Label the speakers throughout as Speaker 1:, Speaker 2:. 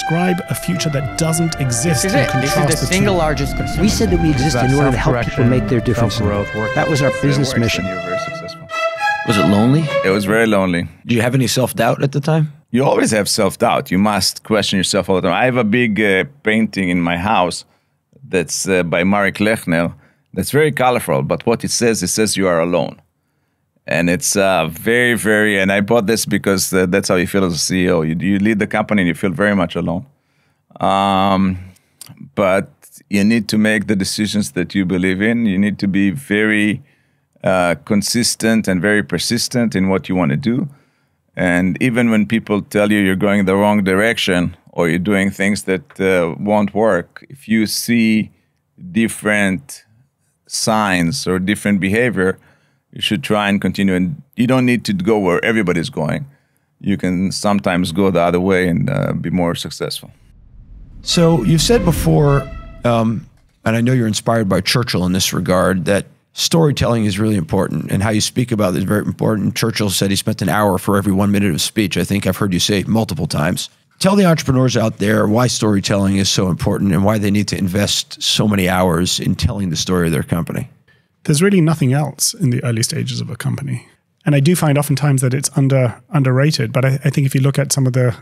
Speaker 1: describe a future that doesn't exist.
Speaker 2: This is it. This is the single largest concern.
Speaker 3: We said that we exist in order to help people make their difference. That was our business mission.
Speaker 4: You were very successful.
Speaker 5: Was it lonely?
Speaker 4: It was very lonely.
Speaker 5: Do you have any self-doubt at the time?
Speaker 4: You always have self-doubt. You must question yourself all the time. I have a big painting in my house that's by Marek Lechner that's very colorful, but what it says you are alone. And it's very, very, and I bought this because that's how you feel as a CEO. You lead the company and you feel very much alone. But you need to make the decisions that you believe in. You need to be very consistent and very persistent in what you want to do. And even when people tell you you're going the wrong direction or you're doing things that won't work, if you see different signs or different behavior, you should try and continue. And you don't need to go where everybody's going. You can sometimes go the other way and be more successful.
Speaker 5: So you've said before, and I know you're inspired by Churchill in this regard, that storytelling is really important, and how you speak about it is very important. Churchill said he spent an hour for every 1 minute of speech. I think I've heard you say it multiple times. Tell the entrepreneurs out there why storytelling is so important and why they need to invest so many hours in telling the story of their company.
Speaker 1: There's really nothing else in the early stages of a company. And I do find oftentimes that it's underrated. But I think if you look at some of the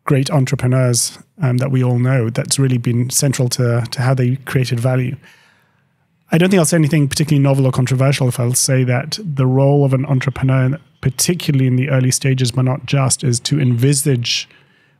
Speaker 1: great entrepreneurs that we all know, that's really been central to how they created value. I don't think I'll say anything particularly novel or controversial if I'll say that the role of an entrepreneur, particularly in the early stages, but not just, is to envisage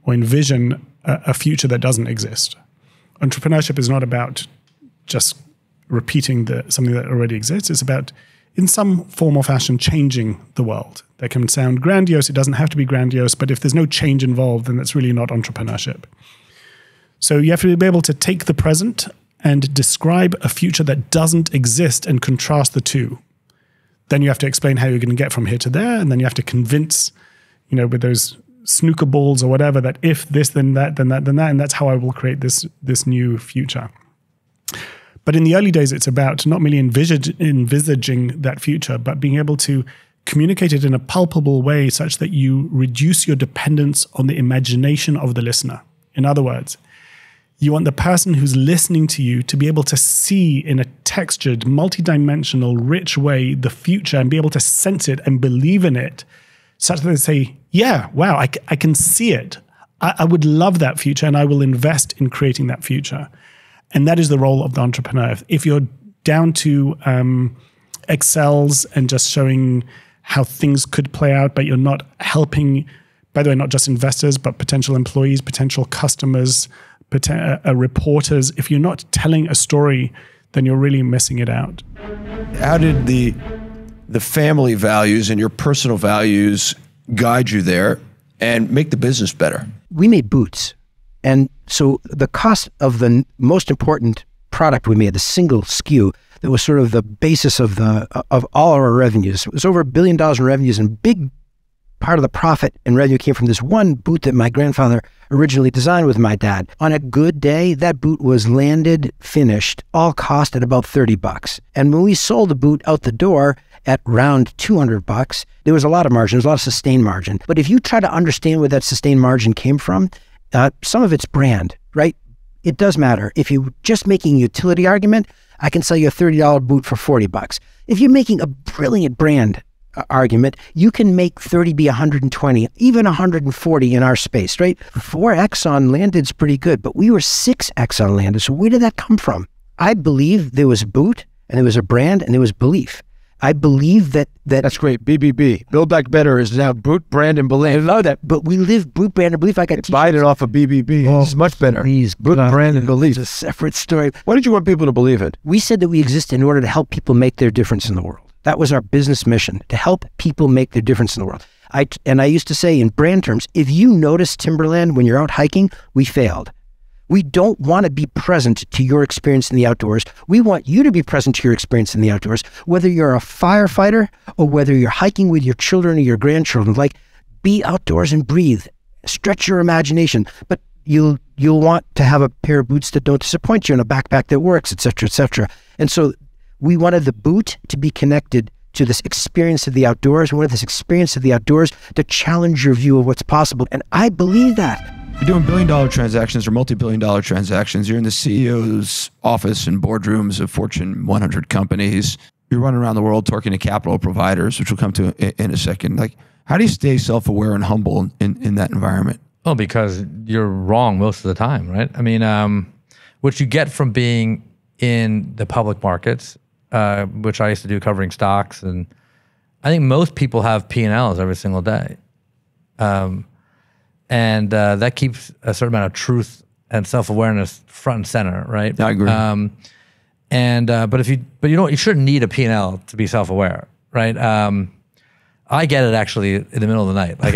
Speaker 1: or envision a future that doesn't exist. Entrepreneurship is not about just repeating something that already exists. It's about, in some form or fashion, changing the world. That can sound grandiose. It doesn't have to be grandiose, but if there's no change involved, then that's really not entrepreneurship. So you have to be able to take the present and describe a future that doesn't exist and contrast the two. Then you have to explain how you're going to get from here to there, and then you have to convince, with those snooker balls or whatever, that if this, then that, then that, then that, and that's how I will create this new future. But in the early days, it's about not merely envisaging that future, but being able to communicate it in a palpable way such that you reduce your dependence on the imagination of the listener. In other words, you want the person who's listening to you to be able to see in a textured, multidimensional, rich way the future and be able to sense it and believe in it such that they say, yeah, wow, I can see it. I would love that future and I will invest in creating that future. And that is the role of the entrepreneur. If you're down to Excels and just showing how things could play out, but you're not helping, by the way, not just investors, but potential employees, potential customers, reporters, if you're not telling a story, then you're really missing it out.
Speaker 5: How did the family values and your personal values guide you there and make the business better?
Speaker 3: We made boots. And so the cost of the most important product we made, the single SKU, that was sort of the basis of all our revenues. It was over $1 billion in revenues, and big part of the profit and revenue came from this one boot that my grandfather originally designed with my dad. On a good day, that boot was landed, finished, all cost at about $30. And when we sold the boot out the door at around $200, there was a lot of margin, there was a lot of sustained margin. But if you try to understand where that sustained margin came from, some of it's brand, right? It does matter. If you're just making a utility argument, I can sell you a $30 boot for $40. If you're making a brilliant brand argument, you can make 30 be 120, even 140 in our space, right? 4X on landed's pretty good, but we were 6X on landed. So where did that come from? I believe there was a boot and there was a brand and there was belief. I believe that
Speaker 6: that's great. BBB. Build Back Better is now boot, brand, and belief. I love that.
Speaker 3: But we live boot, brand, and belief. I got
Speaker 6: buy it off of BBB. This is much better.
Speaker 3: Please,
Speaker 6: boot, brand, and belief.
Speaker 3: It's a separate story.
Speaker 6: Why did you want people to believe it?
Speaker 3: We said that we exist in order to help people make their difference in the world. That was our business mission, to help people make their difference in the world. I used to say in brand terms, if you notice Timberland when you're out hiking, we failed. We don't want to be present to your experience in the outdoors. We want you to be present to your experience in the outdoors, whether you're a firefighter or whether you're hiking with your children or your grandchildren. Like, be outdoors and breathe. Stretch your imagination. But you'll want to have a pair of boots that don't disappoint you and a backpack that works, et cetera, et cetera. And so we wanted the boot to be connected to this experience of the outdoors. We wanted this experience of the outdoors to challenge your view of what's possible. And I believe that.
Speaker 5: You're doing billion-dollar transactions or multi-billion-dollar transactions. You're in the CEO's office and boardrooms of Fortune 100 companies. You're running around the world talking to capital providers, which we'll come to in a second. Like, how do you stay self-aware and humble in that environment?
Speaker 7: Well, because you're wrong most of the time, right? I mean, what you get from being in the public markets, which I used to do covering stocks, and I think most people have P&Ls every single day. And that keeps a certain amount of truth and self-awareness front and center, right?
Speaker 5: I agree.
Speaker 7: But you shouldn't need a P&L to be self-aware, right? I get it actually in the middle of the night. Like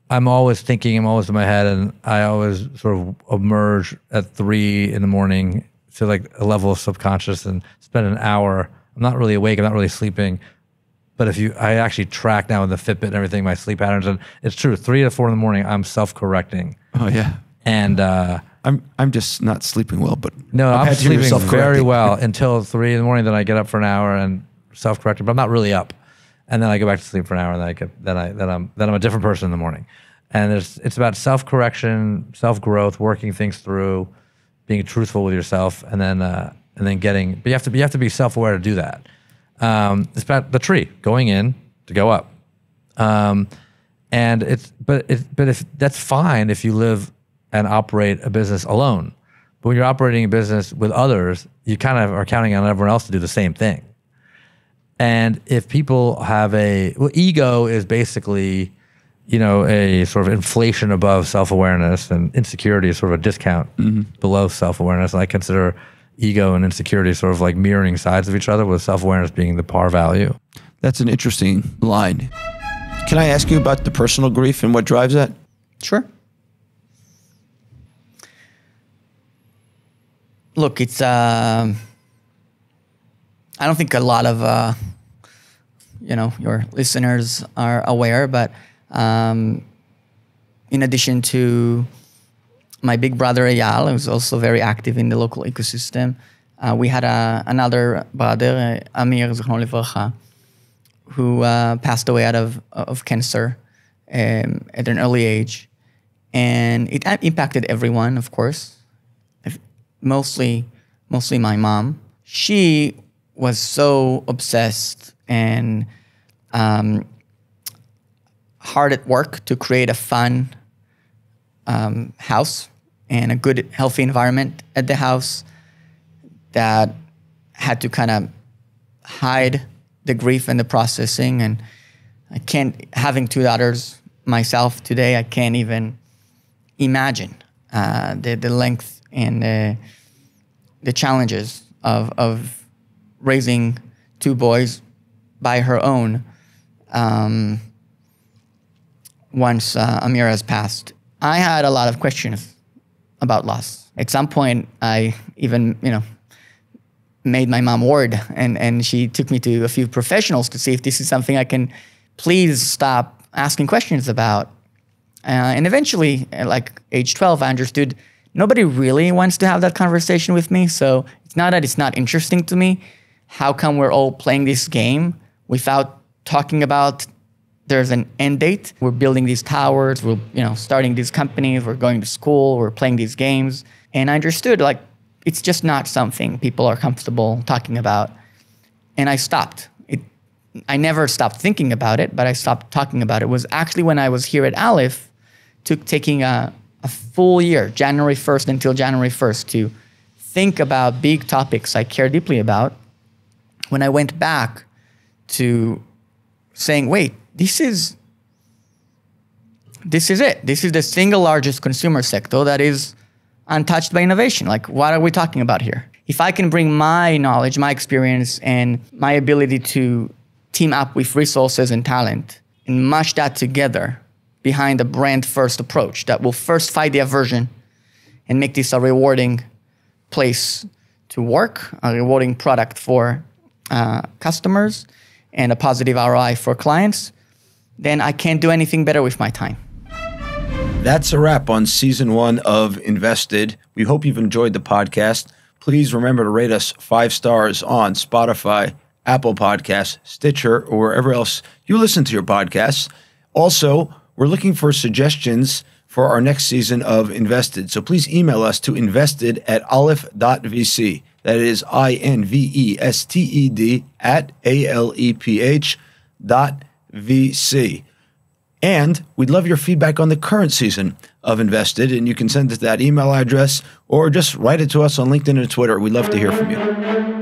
Speaker 7: I'm always thinking, I'm always in my head, and I always sort of emerge at 3 a.m. to like a level of subconscious and spend an hour. I'm not really awake. I'm not really sleeping. But I actually track now with the Fitbit and everything, my sleep patterns, and it's true. 3 to 4 in the morning, I'm self-correcting.
Speaker 5: Oh yeah.
Speaker 7: And
Speaker 5: I'm just not sleeping well, but
Speaker 7: no, I'm sleeping very well until 3 in the morning. Then I get up for an hour and self-correcting, but I'm not really up. And then I go back to sleep for an hour, and then I'm a different person in the morning. And it's about self-correction, self-growth, working things through, being truthful with yourself, and then getting. But you have to be self-aware to do that. It's about the tree going in to go up, but if that's fine if you live and operate a business alone. But when you're operating a business with others, you kind of are counting on everyone else to do the same thing. And if people have ego is basically, a sort of inflation above self-awareness, and insecurity is sort of a discount below self-awareness. And I consider ego and insecurity sort of like mirroring sides of each other, with self-awareness being the par value.
Speaker 5: That's an interesting line. Can I ask you about the personal grief and what drives that?
Speaker 2: Sure. Look, it's I don't think a lot of your listeners are aware, but in addition to my big brother Eyal, who's also very active in the local ecosystem, we had another brother, Amir, Zichron Livracha, who passed away out of cancer at an early age. And it impacted everyone, of course, mostly my mom. She was so obsessed and hard at work to create a fun house and a good, healthy environment at the house, that had to kind of hide the grief and the processing. And having 2 daughters myself today, I can't even imagine the length and the challenges of raising 2 boys by her own once Amira has passed. I had a lot of questions about loss. At some point, I even, made my mom worried, and she took me to a few professionals to see if this is something I can please stop asking questions about. And eventually, like age 12, I understood nobody really wants to have that conversation with me. So it's not that it's not interesting to me. How come we're all playing this game without talking about there's an end date? We're building these towers, we're starting these companies, we're going to school, we're playing these games. And I understood, like, it's just not something people are comfortable talking about. And I stopped. I never stopped thinking about it, but I stopped talking about it. It was actually when I was here at Aleph, taking a full year, January 1st until January 1st, to think about big topics I care deeply about. When I went back to saying, wait, this is it. This is the single largest consumer sector that is untouched by innovation. Like, what are we talking about here? If I can bring my knowledge, my experience, and my ability to team up with resources and talent and mush that together behind a brand-first approach that will first fight the aversion and make this a rewarding place to work, a rewarding product for customers, and a positive ROI for clients, then I can't do anything better with my time.
Speaker 5: That's a wrap on season 1 of Invested. We hope you've enjoyed the podcast. Please remember to rate us 5 stars on Spotify, Apple Podcasts, Stitcher, or wherever else you listen to your podcasts. Also, we're looking for suggestions for our next season of Invested. So please email us to invested@aleph.vc. That is invested@aleph.vc. And we'd love your feedback on the current season of Invested, and you can send it to that email address or just write it to us on LinkedIn and Twitter. We'd love to hear from you.